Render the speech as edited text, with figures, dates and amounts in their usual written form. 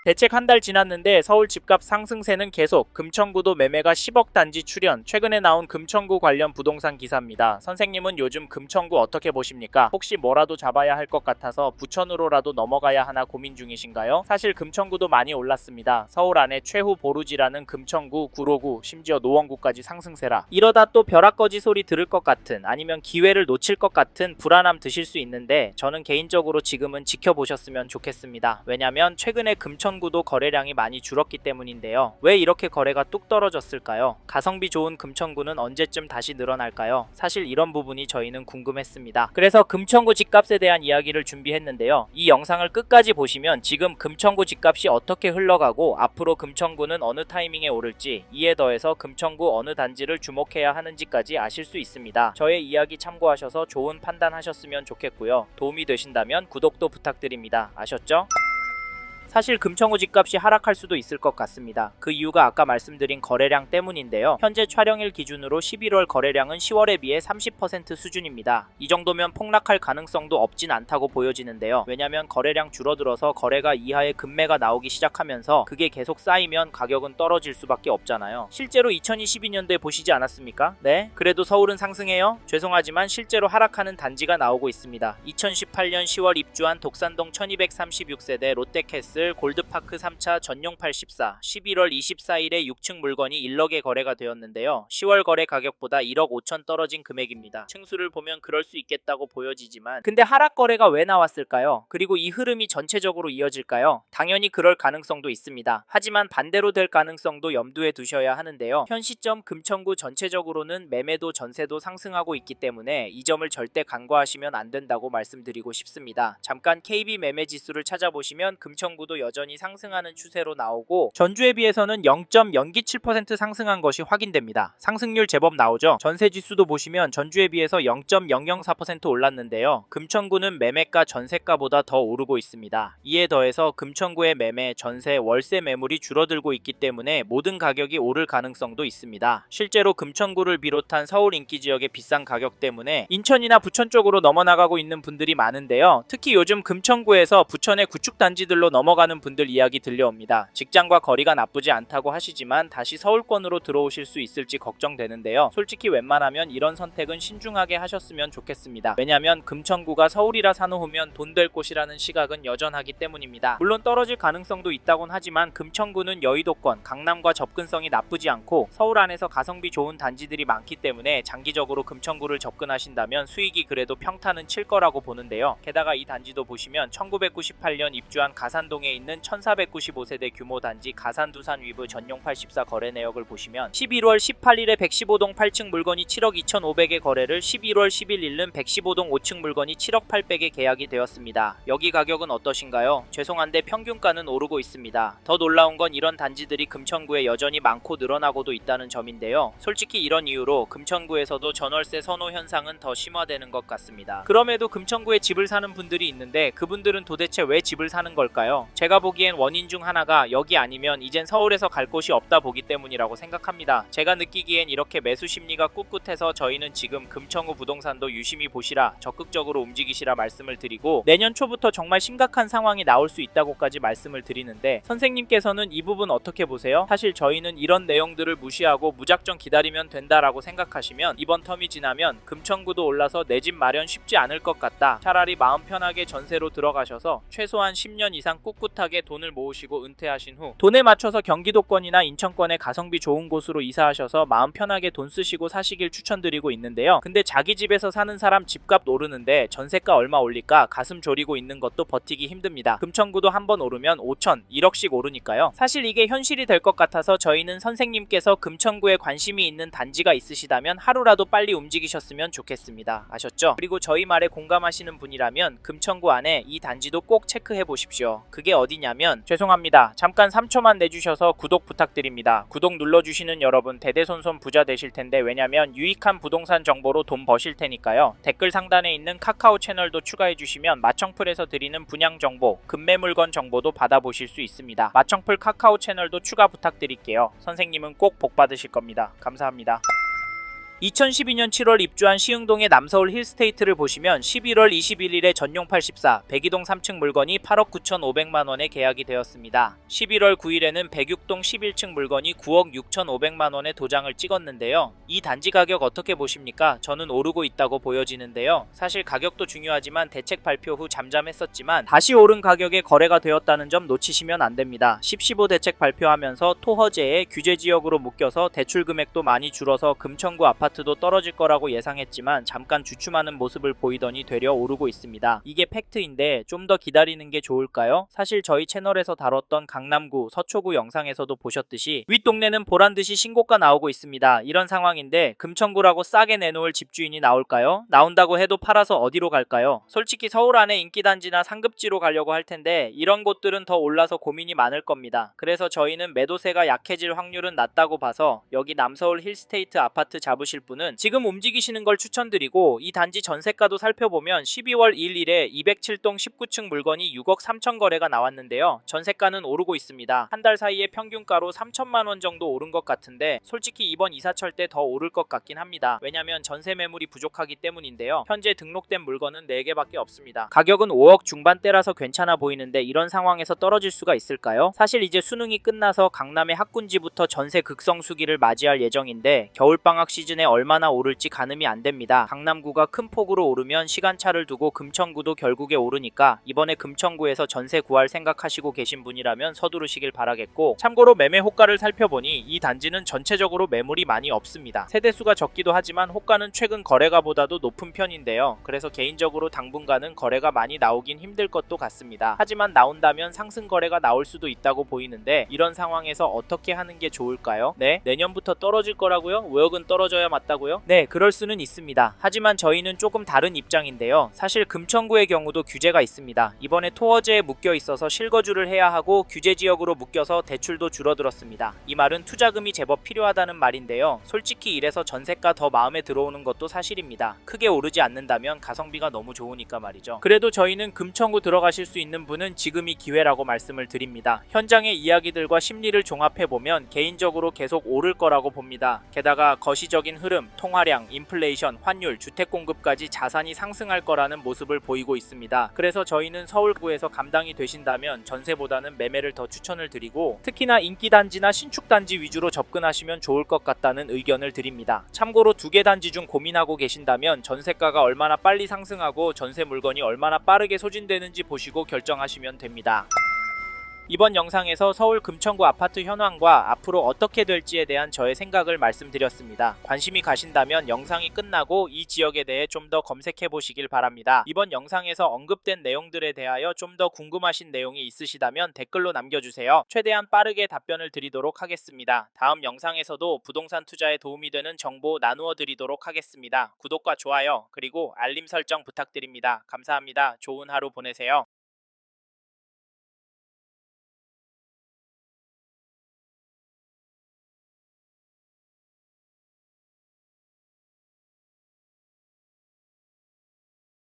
대책 한 달 지났는데 서울 집값 상승세는 계속. 금천구도 매매가 10억 단지 출현. 최근에 나온 금천구 관련 부동산 기사입니다. 선생님은 요즘 금천구 어떻게 보십니까? 혹시 뭐라도 잡아야 할 것 같아서 부천으로라도 넘어가야 하나 고민 중이신가요? 사실 금천구도 많이 올랐습니다. 서울 안에 최후 보루지라는 금천구, 구로구, 심지어 노원구까지 상승세라. 이러다 또 벼락거지 소리 들을 것 같은, 아니면 기회를 놓칠 것 같은 불안함 드실 수 있는데, 저는 개인적으로 지금은 지켜보셨으면 좋겠습니다. 왜냐면 최근에 금천구도 거래량이 많이 줄었기 때문인데요. 왜 이렇게 거래가 뚝 떨어졌을까요? 가성비 좋은 금천구는 언제쯤 다시 늘어날까요? 사실 이런 부분이 저희는 궁금했습니다. 그래서 금천구 집값에 대한 이야기를 준비했는데요. 이 영상을 끝까지 보시면 지금 금천구 집값이 어떻게 흘러가고 앞으로 금천구는 어느 타이밍에 오를지, 이에 더해서 금천구 어느 단지를 주목해야 하는지까지 아실 수 있습니다. 저의 이야기 참고하셔서 좋은 판단하셨으면 좋겠고요. 도움이 되신다면 구독도 부탁드립니다. 아셨죠? 사실 금천구 집값이 하락할 수도 있을 것 같습니다. 그 이유가 아까 말씀드린 거래량 때문인데요. 현재 촬영일 기준으로 11월 거래량은 10월에 비해 30% 수준입니다. 이 정도면 폭락할 가능성도 없진 않다고 보여지는데요. 왜냐면 거래량 줄어들어서 거래가 이하의 급매가 나오기 시작하면서 그게 계속 쌓이면 가격은 떨어질 수밖에 없잖아요. 실제로 2022년도에 보시지 않았습니까? 네? 그래도 서울은 상승해요? 죄송하지만 실제로 하락하는 단지가 나오고 있습니다. 2018년 10월 입주한 독산동 1236세대 롯데캐슬 골드파크 3차 전용 84 11월 24일에 6층 물건이 1억에 거래가 되었는데요. 10월 거래 가격보다 1억 5천 떨어진 금액입니다. 층수를 보면 그럴 수 있겠다고 보여지지만, 근데 하락 거래가 왜 나왔을까요? 그리고 이 흐름이 전체적으로 이어질까요? 당연히 그럴 가능성도 있습니다. 하지만 반대로 될 가능성도 염두에 두셔야 하는데요. 현 시점 금천구 전체적으로는 매매도 전세도 상승하고 있기 때문에 이 점을 절대 간과하시면 안 된다고 말씀드리고 싶습니다. 잠깐 KB 매매 지수를 찾아보시면 금천구도 여전히 상승하는 추세로 나오고, 전주에 비해서는 0.027% 상승한 것이 확인됩니다. 상승률 제법 나오죠. 전세 지수도 보시면 전주에 비해서 0.004% 올랐는데요. 금천구는 매매가 전세가보다 더 오르고 있습니다. 이에 더해서 금천구의 매매, 전세, 월세 매물이 줄어들고 있기 때문에 모든 가격이 오를 가능성도 있습니다. 실제로 금천구를 비롯한 서울 인기 지역의 비싼 가격 때문에 인천이나 부천 쪽으로 넘어나가고 있는 분들이 많은데요. 특히 요즘 금천구에서 부천의 구축 단지들로 넘어가는 분들 이야기 들려옵니다. 직장과 거리가 나쁘지 않다고 하시지만 다시 서울권으로 들어오실 수 있을지 걱정되는데요. 솔직히 웬만하면 이런 선택은 신중하게 하셨으면 좋겠습니다. 왜냐면 금천구가 서울이라 사놓으면 돈 될 곳이라는 시각은 여전하기 때문입니다. 물론 떨어질 가능성도 있다곤 하지만 금천구는 여의도권, 강남과 접근성이 나쁘지 않고 서울 안에서 가성비 좋은 단지들이 많기 때문에 장기적으로 금천구를 접근하신다면 수익이 그래도 평타는 칠 거라고 보는데요. 게다가 이 단지도 보시면 1998년 입주한 가산동에 있는 1495세대 규모 단지 가산두산 위브 전용 84 거래 내역을 보시면 11월 18일에 115동 8층 물건이 7억 2,500에 거래를, 11월 11일은 115동 5층 물건이 7억 800에 계약이 되었습니다. 여기 가격은 어떠신가요? 죄송한데 평균가는 오르고 있습니다. 더 놀라운 건 이런 단지들이 금천구에 여전히 많고 늘어나고도 있다는 점인데요. 솔직히 이런 이유로 금천구에서도 전월세 선호 현상은 더 심화되는 것 같습니다. 그럼에도 금천구에 집을 사는 분들이 있는데 그분들은 도대체 왜 집을 사는 걸까요? 제가 보기엔 원인 중 하나가 여기 아니면 이젠 서울에서 갈 곳이 없다 보기 때문이라고 생각합니다. 제가 느끼기엔 이렇게 매수 심리가 꿋꿋해서 저희는 지금 금천구 부동산도 유심히 보시라, 적극적으로 움직이시라 말씀을 드리고, 내년 초부터 정말 심각한 상황이 나올 수 있다고까지 말씀을 드리는데, 선생님께서는 이 부분 어떻게 보세요? 사실 저희는 이런 내용들을 무시하고 무작정 기다리면 된다라고 생각하시면 이번 텀이 지나면 금천구도 올라서 내 집 마련 쉽지 않을 것 같다, 차라리 마음 편하게 전세로 들어가셔서 최소한 10년 이상 꿋꿋하게 돈을 모으시고 은퇴하신 후 돈에 맞춰서 경기도권이나 인천권의 가성비 좋은 곳으로 이사하셔서 마음 편하게 돈 쓰시고 사시길 추천드리고 있는데요. 근데 자기 집에서 사는 사람 집값 오르는데 전세가 얼마 올릴까 가슴 졸이고 있는 것도 버티기 힘듭니다. 금천구도 한번 오르면 5천, 1억씩 오르니까요. 사실 이게 현실이 될 것 같아서 저희는 선생님께서 금천구에 관심이 있는 단지가 있으시다면 하루라도 빨리 움직이셨으면 좋겠습니다. 아셨죠? 그리고 저희 말에 공감하시는 분이라면 금천구 안에 이 단지도 꼭 체크해 보십시오. 그게 어디냐면, 죄송합니다. 잠깐 3초만 내주셔서 구독 부탁드립니다. 구독 눌러주시는 여러분 대대손손 부자 되실 텐데, 왜냐면 유익한 부동산 정보로 돈 버실 테니까요. 댓글 상단에 있는 카카오 채널도 추가해 주시면 마청풀에서 드리는 분양 정보, 급매 물건 정보도 받아보실 수 있습니다. 마청풀 카카오 채널도 추가 부탁드릴게요. 선생님은 꼭 복 받으실 겁니다. 감사합니다. 2012년 7월 입주한 시흥동의 남서울 힐스테이트를 보시면 11월 21일에 전용 84, 백이동 3층 물건이 8억 9,500만원에 계약이 되었습니다. 11월 9일에는 106동 11층 물건이 9억 6,500만원에 도장을 찍었는데요. 이 단지 가격 어떻게 보십니까? 저는 오르고 있다고 보여지는데요. 사실 가격도 중요하지만 대책 발표 후 잠잠했었지만 다시 오른 가격에 거래가 되었다는 점 놓치시면 안됩니다. 10.15 대책 발표하면서 토허제에 규제지역으로 묶여서 대출 금액도 많이 줄어서 금천구 아파트도 떨어질 거라고 예상했지만 잠깐 주춤하는 모습을 보이더니 되려 오르고 있습니다. 이게 팩트인데 좀 더 기다리는 게 좋을까요? 사실 저희 채널에서 다뤘던 강남구, 서초구 영상에서도 보셨듯이 윗동네는 보란듯이 신고가 나오고 있습니다. 이런 상황인데 금천구라고 싸게 내놓을 집주인이 나올까요? 나온다고 해도 팔아서 어디로 갈까요? 솔직히 서울 안에 인기단지나 상급지로 가려고 할 텐데 이런 곳들은 더 올라서 고민이 많을 겁니다. 그래서 저희는 매도세가 약해질 확률은 낮다고 봐서 여기 남서울 힐스테이트 아파트 잡으실 분은 지금 움직이시는 걸 추천드리고, 이 단지 전세가도 살펴보면 12월 1일에 207동 19층 물건이 6억 3천 거래가 나왔는데요. 전세가는 오르고 있습니다. 한 달 사이에 평균가로 3천만원 정도 오른 것 같은데 솔직히 이번 이사철 때 더 오를 것 같긴 합니다. 왜냐면 전세 매물이 부족하기 때문인데요. 현재 등록된 물건은 4개밖에 없습니다. 가격은 5억 중반대라서 괜찮아 보이는데 이런 상황에서 떨어질 수가 있을까요? 사실 이제 수능이 끝나서 강남의 학군지부터 전세 극성수기를 맞이할 예정인데 겨울방학 시즌에 얼마나 오를지 가늠이 안됩니다. 강남구가 큰 폭으로 오르면 시간차를 두고 금천구도 결국에 오르니까 이번에 금천구에서 전세 구할 생각하시고 계신 분이라면 서두르시길 바라겠고, 참고로 매매 호가를 살펴보니 이 단지는 전체적으로 매물이 많이 없습니다. 세대수가 적기도 하지만 호가는 최근 거래가보다도 높은 편인데요. 그래서 개인적으로 당분간은 거래가 많이 나오긴 힘들 것도 같습니다. 하지만 나온다면 상승 거래가 나올 수도 있다고 보이는데 이런 상황에서 어떻게 하는 게 좋을까요? 네? 내년부터 떨어질 거라고요? 5억은 떨어져야 맞다고요? 네, 그럴 수는 있습니다. 하지만 저희는 조금 다른 입장인데요. 사실 금천구의 경우도 규제가 있습니다. 이번에 토어제에 묶여 있어서 실거주를 해야 하고 규제지역으로 묶여서 대출도 줄어들었습니다. 이 말은 투자금이 제법 필요하다는 말인데요. 솔직히 이래서 전세가 더 마음에 들어오는 것도 사실입니다. 크게 오르지 않는다면 가성비가 너무 좋으니까 말이죠. 그래도 저희는 금천구 들어가실 수 있는 분은 지금이 기회라고 말씀을 드립니다. 현장의 이야기들과 심리를 종합해보면 개인적으로 계속 오를 거라고 봅니다. 게다가 거시적인 흐름, 통화량, 인플레이션, 환율, 주택공급까지 자산이 상승할 거라는 모습을 보이고 있습니다. 그래서 저희는 서울구에서 감당이 되신다면 전세보다는 매매를 더 추천을 드리고, 특히나 인기단지나 신축단지 위주로 접근하시면 좋을 것 같다는 의견을 드립니다. 참고로 2개 단지 중 고민하고 계신다면 전세가가 얼마나 빨리 상승하고 전세 물건이 얼마나 빠르게 소진되는지 보시고 결정하시면 됩니다. 이번 영상에서 서울 금천구 아파트 현황과 앞으로 어떻게 될지에 대한 저의 생각을 말씀드렸습니다. 관심이 가신다면 영상이 끝나고 이 지역에 대해 좀 더 검색해 보시길 바랍니다. 이번 영상에서 언급된 내용들에 대하여 좀 더 궁금하신 내용이 있으시다면 댓글로 남겨주세요. 최대한 빠르게 답변을 드리도록 하겠습니다. 다음 영상에서도 부동산 투자에 도움이 되는 정보 나누어 드리도록 하겠습니다. 구독과 좋아요 그리고 알림 설정 부탁드립니다. 감사합니다. 좋은 하루 보내세요.